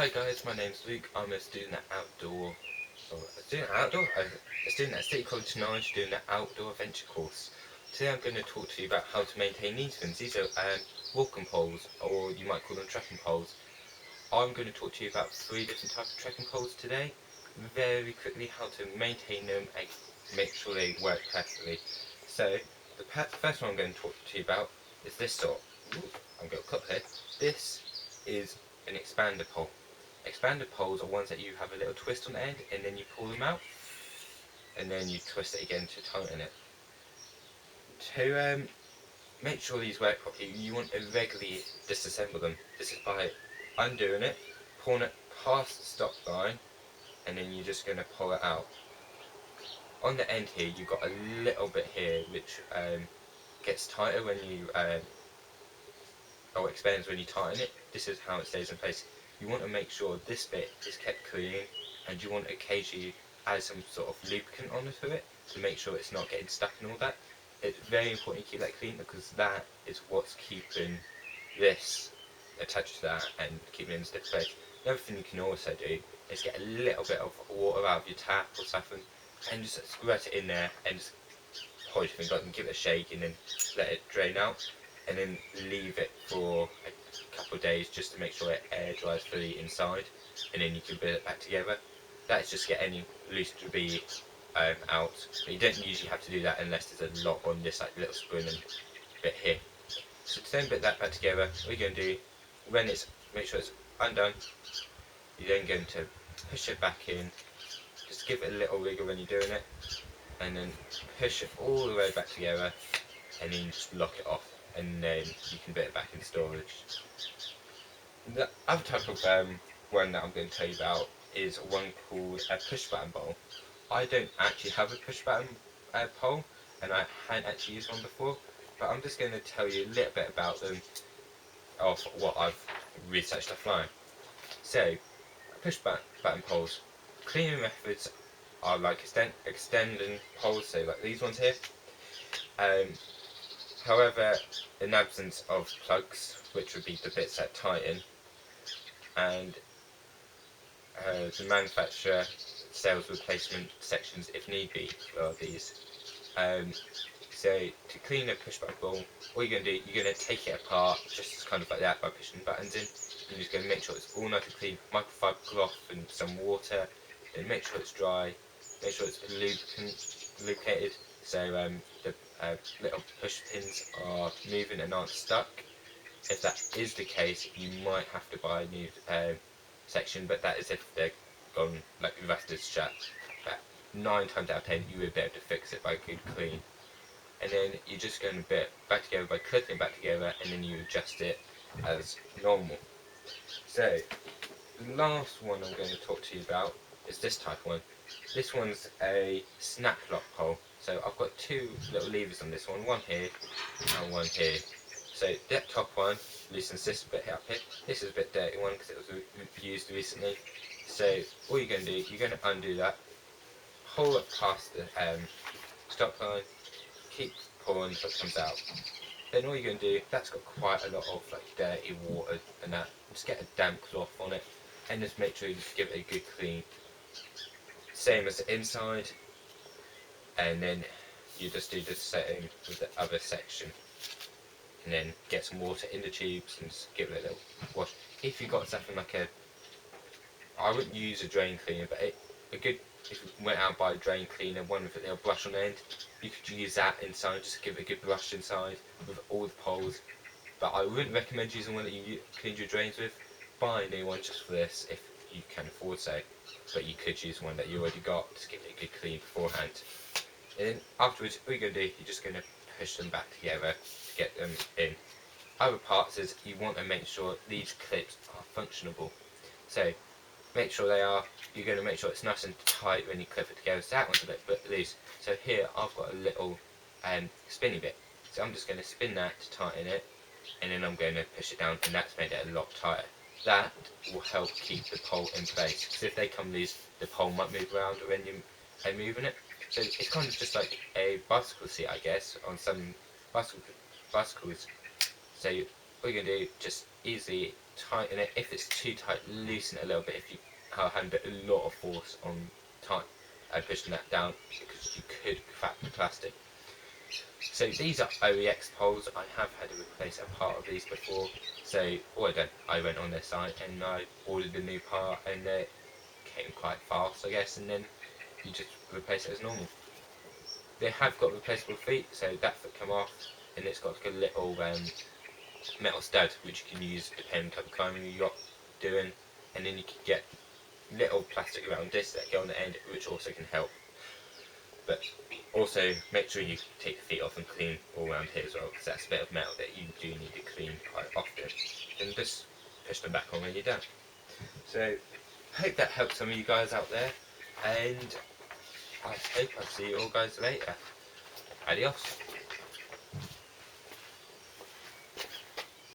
Hi guys, my name's Luke. I'm a student at a student at City College Norwich doing the outdoor adventure course. Today I'm going to talk to you about how to maintain these things. These are walking poles, or you might call them trekking poles. I'm going to talk to you about 3 different types of trekking poles today. Very quickly, how to maintain them and make sure they work perfectly. So, the first one I'm going to talk to you about is this sort. I'm going to click here. This is an expander pole. Expander poles are ones that you have a little twist on the end and then you pull them out and then you twist it again to tighten it. To make sure these work properly, you want to regularly disassemble them. This is by undoing it, pulling it past the stop line, and then you're just going to pull it out. On the end here, you've got a little bit here which gets tighter when you or expands when you tighten it. This is how it stays in place. You want to make sure this bit is kept clean, and you want to occasionally add some sort of lubricant onto it to make sure it's not getting stuck and all that. It's very important to keep that clean because that is what's keeping this attached to that and keeping it in a stiff place. Another thing you can also do is get a little bit of water out of your tap or something and just squirt it in there and just polish things up and give it a shake and then let it drain out, and then leave it for a couple of days just to make sure it air dries fully inside, and then you can put it back together. That's just get any loose debris out. But you don't usually have to do that unless there's a lock on this like little spoon and bit here. So to then put that back together, what you're going to do, when it's, make sure it's undone, you're then going to push it back in, just give it a little wiggle when you're doing it, and then push it all the way back together, and then you just lock it off, and then you can put it back in storage. The other type of one that I'm going to tell you about is one called a push button pole. I don't actually have a push button pole, and I hadn't actually used one before, but I'm just going to tell you a little bit about them of what I've researched offline. So, push button poles. Cleaning methods are like extending poles, so like these ones here. However, in absence of plugs, which would be the bits that tighten, and the manufacturer sells replacement sections if need be for these. So to clean a push button pole, all you're going to do, you're going to take it apart just kind of like that by pushing buttons in. You're just going to make sure it's all nice and clean, microfiber cloth and some water, and make sure it's dry, make sure it's lubricated so the little push pins are moving and aren't stuck. If that is the case, you might have to buy a new section, but that is if they're gone, like rusted shut. But 9 times out of 10 you would be able to fix it by a good clean. And then you're just going to put it back together by clicking it back together, and then you adjust it as normal. So the last one I'm going to talk to you about is this type one. This one's a snap lock pole. So I've got 2 little levers on this one here and one here. So that top one loosens this bit up here. This is a bit dirty one because it was used recently. So all you're going to do, you're going to undo that, pull it past the stop line, keep pulling until it comes out. Then all you're going to do, that's got quite a lot of like dirty water and that, just get a damp cloth on it and just make sure you just give it a good clean. Same as the inside, and then you just do the same with the other section. And then get some water in the tubes and just give it a little wash. If you've got something like I wouldn't use a drain cleaner, but if you went out by a drain cleaner, one with a little brush on the end, you could use that inside, just give it a good brush inside with all the poles. But I wouldn't recommend using one that you clean your drains with. Buy a new one just for this if you can afford so, but you could use one that you already got, just give it a good clean beforehand. And then afterwards, what you're going to do, you're just going to push them back together to get them in. Other parts is you want to make sure these clips are functionable. So make sure they are, you're going to make sure it's nice and tight when you clip it together, so that one's a bit loose. So here I've got a little spinny bit, so I'm just going to spin that to tighten it, and then I'm going to push it down, and that's made it a lot tighter. That will help keep the pole in place, because if they come loose, the pole might move around when you're moving it. So it's kind of just like a bicycle seat, I guess, on some bicycles. So What you're going to do, just easily tighten it. If it's too tight, loosen it a little bit. If you are having a lot of force on pushing that down, because you could crack the plastic. So these are OEX poles. I have had to replace a part of these before. So I went on their site and I ordered a new part, and it came quite fast, I guess, and then you just replace it as normal. They have got replaceable feet, so that foot come off, and it's got like a little metal stud which you can use depending on the type of climbing you're doing, and then you can get little plastic round discs that go on the end, which also can help. But also make sure you take the feet off and clean all around here as well, because that's a bit of metal that you do need to clean quite often. And just push them back on when you're done. So I hope that helps some of you guys out there, and I hope I'll see you all guys later. Adios.